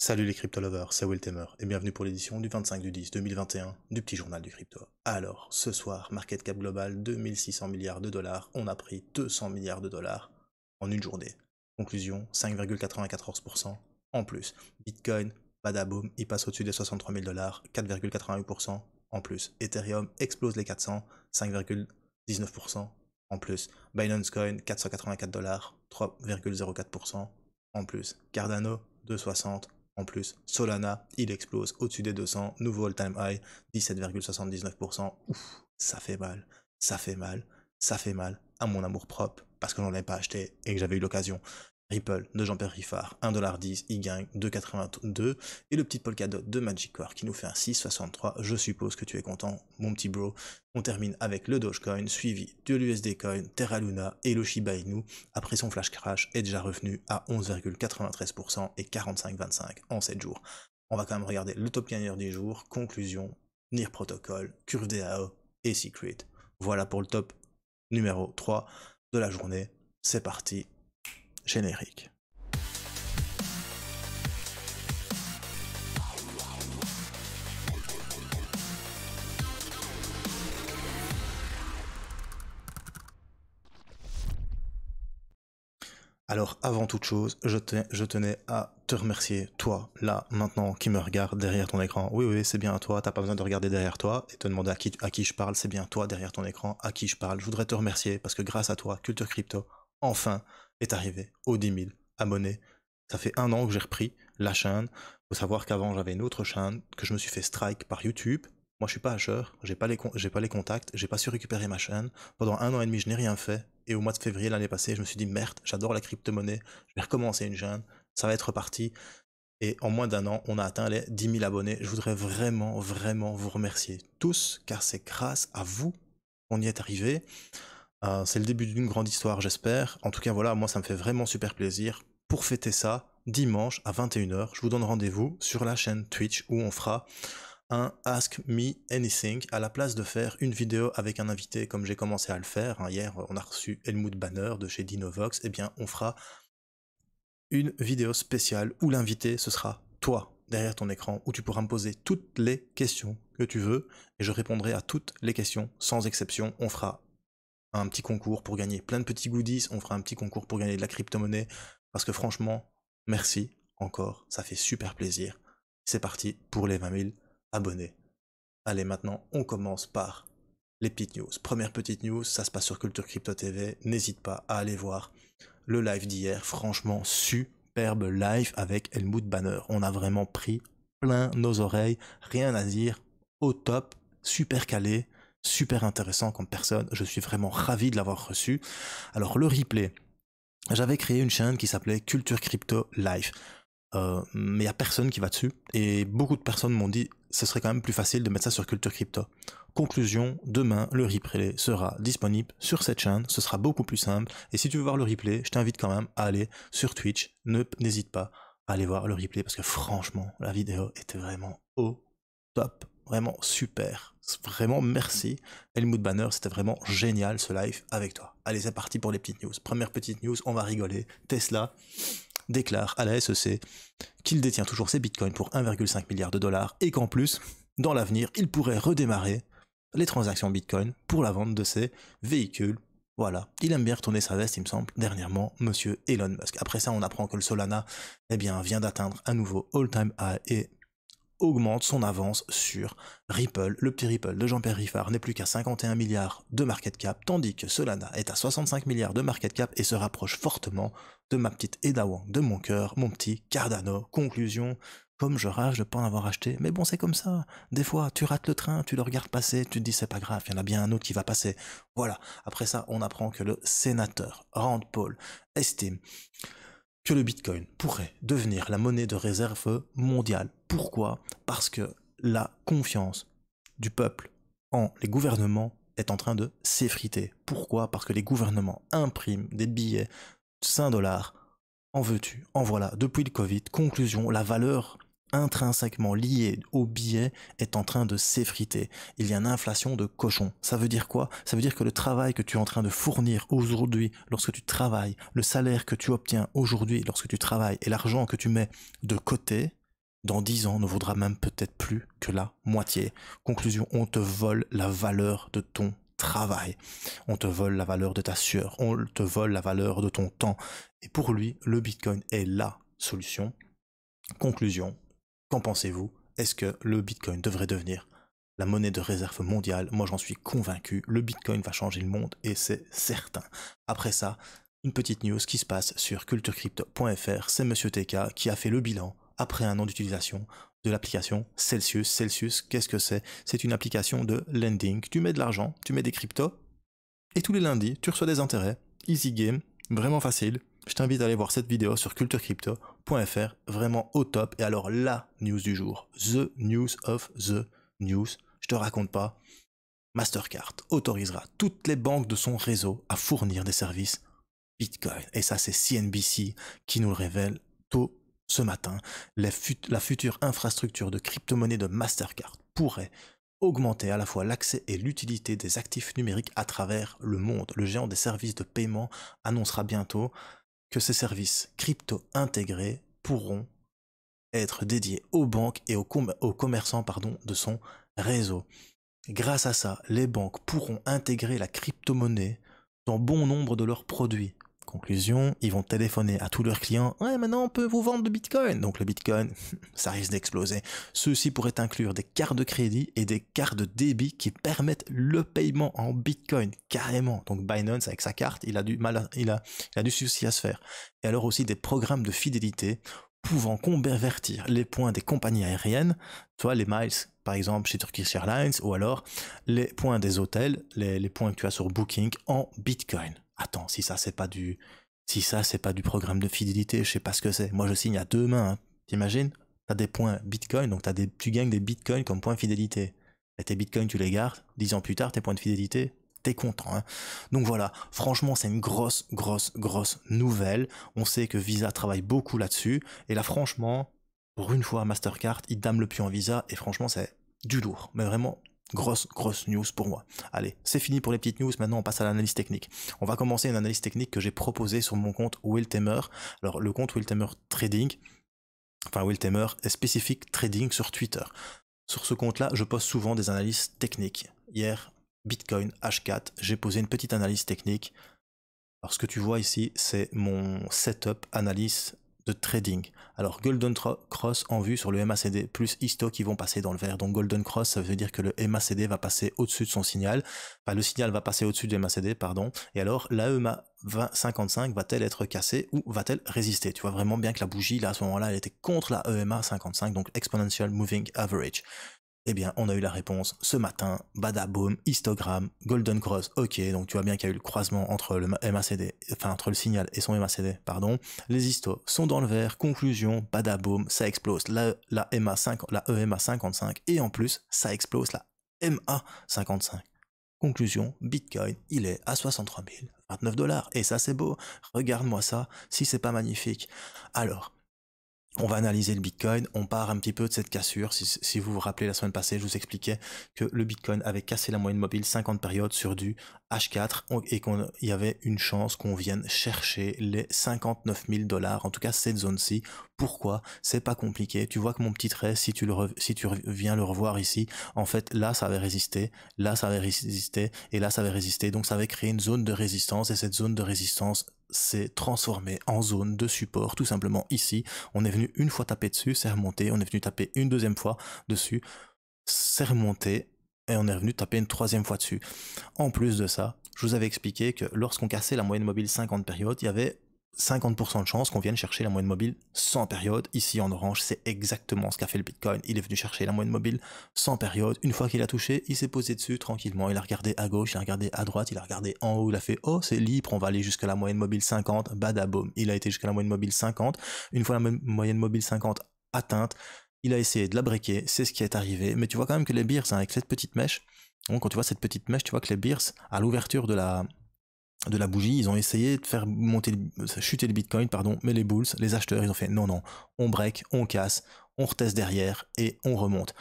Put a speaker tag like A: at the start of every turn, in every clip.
A: Salut les crypto lovers, c'est Wiltemer et bienvenue pour l'édition du 25/10/2021 du petit journal du crypto. Alors, ce soir, market cap global 2600 milliards de dollars, on a pris 200 milliards de dollars en une journée. Conclusion, 5,94% en plus. Bitcoin, badaboum, il passe au-dessus des 63 000 dollars, 4,88% en plus. Ethereum explose les 400, 5,19% en plus. Binance Coin, 484 dollars, 3,04% en plus. Cardano, 2,60 en plus. Solana, il explose au-dessus des 200, nouveau all-time high, 17,79%. Ouf, ça fait mal, ça fait mal, ça fait mal à mon amour propre, parce que j'en ai pas acheté et que j'avais eu l'occasion. Ripple de Jean-Pierre Riffard, 1,10$, il gagne 2,82. Et le petit Polkadot de Magic Core qui nous fait un 6,63. Je suppose que tu es content, mon petit bro. On termine avec le Dogecoin, suivi de l'USD Coin, Terra Luna et le Shiba Inu. Après son flash crash, est déjà revenu à 11,93% et 45,25 en 7 jours. On va quand même regarder le top gagneur du jour. Conclusion, NIR Protocol, Curve DAO et Secret. Voilà pour le top numéro 3 de la journée. C'est parti. Générique. Alors, avant toute chose, je tenais à te remercier, toi, là, maintenant, qui me regarde derrière ton écran. Oui, oui, c'est bien toi, t'as pas besoin de regarder derrière toi et te demander à qui je parle, c'est bien toi derrière ton écran, à qui je parle. Je voudrais te remercier parce que grâce à toi, Culture Crypto, enfin, est arrivé aux 10 000 abonnés. Ça fait 1 an que j'ai repris la chaîne. Faut savoir qu'avant, j'avais une autre chaîne, que je me suis fait strike par YouTube. Moi, je suis pas hasher, j'ai pas les contacts, j'ai pas su récupérer ma chaîne. Pendant 1 an et demi, je n'ai rien fait. Et au mois de février l'année passée, je me suis dit merde, j'adore la crypto-monnaie, je vais recommencer une chaîne, ça va être reparti. Et en moins d'1 an, on a atteint les 10 000 abonnés. Je voudrais vraiment, vraiment vous remercier tous, car c'est grâce à vous qu'on y est arrivé. C'est le début d'une grande histoire, j'espère. En tout cas, voilà, moi, ça me fait vraiment super plaisir. Pour fêter ça, dimanche à 21h, je vous donne rendez-vous sur la chaîne Twitch où on fera un Ask Me Anything à la place de faire une vidéo avec un invité comme j'ai commencé à le faire. Hier, on a reçu Helmut Banner de chez Dinovox. Eh bien, on fera une vidéo spéciale où l'invité, ce sera toi derrière ton écran, où tu pourras me poser toutes les questions que tu veux et je répondrai à toutes les questions sans exception. On fera un petit concours pour gagner plein de petits goodies, on fera un petit concours pour gagner de la crypto-monnaie, parce que franchement, merci encore, ça fait super plaisir. C'est parti pour les 20 000 abonnés. Allez, maintenant, on commence par les petites news. Première petite news, ça se passe sur Culture Crypto TV, n'hésite pas à aller voir le live d'hier, franchement, superbe live avec Helmut Banner. On a vraiment pris plein nos oreilles, rien à dire, au top, super calé, super intéressant comme personne, je suis vraiment ravi de l'avoir reçu. Alors le replay, j'avais créé une chaîne qui s'appelait Culture Crypto Live, mais il n'y a personne qui va dessus, et beaucoup de personnes m'ont dit ce serait quand même plus facile de mettre ça sur Culture Crypto. Conclusion, demain le replay sera disponible sur cette chaîne, ce sera beaucoup plus simple, et si tu veux voir le replay, je t'invite quand même à aller sur Twitch, n'hésite pas à aller voir le replay, parce que franchement, la vidéo était vraiment au top. Vraiment super. Vraiment merci. Helmut Banner, c'était vraiment génial ce live avec toi. Allez, c'est parti pour les petites news. Première petite news, on va rigoler. Tesla déclare à la SEC qu'il détient toujours ses bitcoins pour 1,5 milliard de dollars et qu'en plus, dans l'avenir, il pourrait redémarrer les transactions bitcoin pour la vente de ses véhicules. Voilà, il aime bien retourner sa veste, il me semble, dernièrement, monsieur Elon Musk. Après ça, on apprend que le Solana, eh bien, vient d'atteindre un nouveau all-time high et augmente son avance sur Ripple. Le petit Ripple de Jean-Pierre Riffard n'est plus qu'à 51 milliards de market cap, tandis que Solana est à 65 milliards de market cap et se rapproche fortement de ma petite Eda Wang de mon cœur, mon petit Cardano. Conclusion, comme je rage de ne pas en avoir acheté, mais bon c'est comme ça, des fois tu rates le train, tu le regardes passer, tu te dis c'est pas grave, il y en a bien un autre qui va passer. Voilà, après ça on apprend que le sénateur Rand Paul estime que le Bitcoin pourrait devenir la monnaie de réserve mondiale. Pourquoi? Parce que la confiance du peuple en les gouvernements est en train de s'effriter. Pourquoi? Parce que les gouvernements impriment des billets de 5 dollars. En veux-tu? En voilà. Depuis le Covid, conclusion, la valeur intrinsèquement liée au billet est en train de s'effriter. Il y a une inflation de cochon. Ça veut dire quoi? Ça veut dire que le travail que tu es en train de fournir aujourd'hui lorsque tu travailles, le salaire que tu obtiens aujourd'hui lorsque tu travailles et l'argent que tu mets de côté dans 10 ans ne vaudra même peut-être plus que la moitié. Conclusion, on te vole la valeur de ton travail. On te vole la valeur de ta sueur. On te vole la valeur de ton temps. Et pour lui, le Bitcoin est la solution. Conclusion, qu'en pensez-vous? Est-ce que le Bitcoin devrait devenir la monnaie de réserve mondiale? Moi, j'en suis convaincu. Le Bitcoin va changer le monde et c'est certain. Après ça, une petite news qui se passe sur culturecrypto.fr. C'est Monsieur TK qui a fait le bilan après un an d'utilisation de l'application Celsius. Celsius, qu'est-ce que c'est? C'est une application de lending. Tu mets de l'argent, tu mets des cryptos, et tous les lundis, tu reçois des intérêts. Easy game, vraiment facile. Je t'invite à aller voir cette vidéo sur culturecrypto.fr, vraiment au top. Et alors, la news du jour, the news of the news, je te raconte pas, Mastercard autorisera toutes les banques de son réseau à fournir des services Bitcoin. Et ça, c'est CNBC qui nous le révèle tôt ce matin. La future infrastructure de crypto-monnaie de Mastercard pourrait augmenter à la fois l'accès et l'utilité des actifs numériques à travers le monde. Le géant des services de paiement annoncera bientôt que ces services crypto intégrés pourront être dédiés aux banques et aux commerçants de son réseau. Grâce à ça, les banques pourront intégrer la crypto-monnaie dans bon nombre de leurs produits. Conclusion, ils vont téléphoner à tous leurs clients. Ouais, maintenant on peut vous vendre du Bitcoin. Donc le Bitcoin, ça risque d'exploser. Ceci pourrait inclure des cartes de crédit et des cartes de débit qui permettent le paiement en Bitcoin, carrément. Donc Binance, avec sa carte, il a du souci à se faire. Et alors aussi des programmes de fidélité pouvant convertir les points des compagnies aériennes, tu vois, les miles, par exemple, chez Turkish Airlines, ou alors les points des hôtels, les points que tu as sur Booking en Bitcoin. Attends, si ça c'est pas du programme de fidélité, je sais pas ce que c'est. Moi je signe à deux mains, hein. T'imagines? T'as des points Bitcoin, donc tu gagnes des Bitcoins comme points fidélité. Et tes Bitcoins tu les gardes, 10 ans plus tard tes points de fidélité, t'es content, hein. Donc voilà, franchement c'est une grosse nouvelle. On sait que Visa travaille beaucoup là-dessus, et là franchement, pour une fois Mastercard, ils dament le pied en Visa, et franchement c'est du lourd, mais vraiment grosse news pour moi. Allez, c'est fini pour les petites news, maintenant on passe à l'analyse technique. On va commencer une analyse technique que j'ai proposée sur mon compte Wiltemer. Alors le compte Wiltemer Trading, enfin Wiltemer spécifique Trading sur Twitter. Sur ce compte-là, je poste souvent des analyses techniques. Hier, Bitcoin H4, j'ai posé une petite analyse technique. Alors ce que tu vois ici, c'est mon setup analyse de trading. Alors Golden Cross en vue sur le MACD plus Histo qui vont passer dans le vert. Donc Golden Cross, ça veut dire que le MACD va passer au-dessus de son signal. Enfin, le signal va passer au-dessus du MACD, pardon. Et alors l'AEMA 55 va-t-elle être cassée ou va-t-elle résister? Tu vois vraiment bien que la bougie, là, à ce moment-là, elle était contre la EMA 55, donc Exponential Moving Average. Eh bien, on a eu la réponse ce matin, badaboom, histogramme, Golden Cross, ok, donc tu vois bien qu'il y a eu le croisement entre le MACD, enfin entre le signal et son MACD, pardon. Les histos sont dans le vert, conclusion, badaboom, ça explose la EMA 55, et en plus, ça explose la MA 55. Conclusion, Bitcoin, il est à 63 029 $, et ça c'est beau, regarde-moi ça, si c'est pas magnifique. Alors, on va analyser le Bitcoin, on part un petit peu de cette cassure. Si vous vous rappelez, la semaine passée, je vous expliquais que le Bitcoin avait cassé la moyenne mobile 50 périodes sur du H4 et qu'il y avait une chance qu'on vienne chercher les 59 000 $. En tout cas, cette zone-ci. Pourquoi? C'est pas compliqué. Tu vois que mon petit trait, si tu viens le revoir ici, en fait, là, ça avait résisté, là, ça avait résisté, et là, ça avait résisté. Donc, ça avait créé une zone de résistance, et cette zone de résistance s'est transformée en zone de support, tout simplement ici. On est venu une fois taper dessus, c'est remonté, on est venu taper une deuxième fois dessus, c'est remonté, et on est revenu taper une troisième fois dessus. En plus de ça, je vous avais expliqué que lorsqu'on cassait la moyenne mobile 50 périodes, il y avait 50% de chance qu'on vienne chercher la moyenne mobile 100 périodes. Ici en orange, c'est exactement ce qu'a fait le Bitcoin. Il est venu chercher la moyenne mobile 100 périodes. Une fois qu'il a touché, il s'est posé dessus tranquillement. Il a regardé à gauche, il a regardé à droite, il a regardé en haut. Il a fait « Oh, c'est libre, on va aller jusqu'à la moyenne mobile 50. » Badaboum. Il a été jusqu'à la moyenne mobile 50. Une fois la moyenne mobile 50 atteinte, il a essayé de la breaker. C'est ce qui est arrivé. Mais tu vois quand même que les bears, hein, avec cette petite mèche, donc quand tu vois cette petite mèche, tu vois que les bears, à l'ouverture de la bougie, ils ont essayé de faire chuter le Bitcoin, pardon, mais les bulls, les acheteurs, ils ont fait non, on break, on casse, on reteste derrière et on remonte.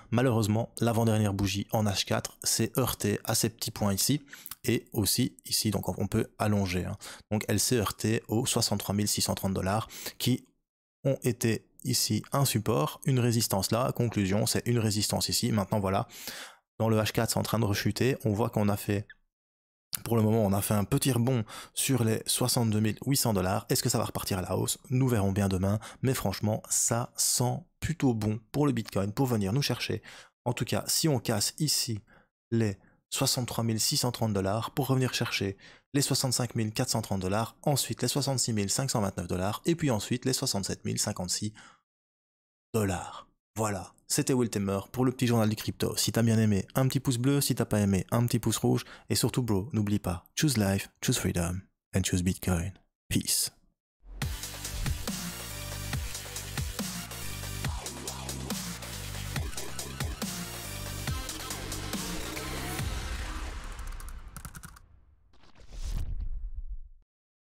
A: Malheureusement, l'avant-dernière bougie en H4 s'est heurtée à ces petits points ici, et aussi ici, donc on peut allonger, hein. Donc elle s'est heurtée aux 63 630 $ qui ont été ici un support, une résistance là, conclusion, c'est une résistance ici. Maintenant voilà, dans le H4 c'est en train de rechuter, on voit qu'on a fait, pour le moment on a fait un petit rebond sur les 62 800 $. Est-ce que ça va repartir à la hausse? Nous verrons bien demain, mais franchement ça sent plutôt bon pour le Bitcoin, pour venir nous chercher. En tout cas, si on casse ici les 63 630 $, pour revenir chercher les 65 430 $, ensuite les 66 529 $, et puis ensuite les 67 056 $. Voilà, c'était Wiltemer pour le petit journal du crypto. Si t'as bien aimé, un petit pouce bleu, si t'as pas aimé, un petit pouce rouge, et surtout bro, n'oublie pas, choose life, choose freedom, and choose Bitcoin. Peace.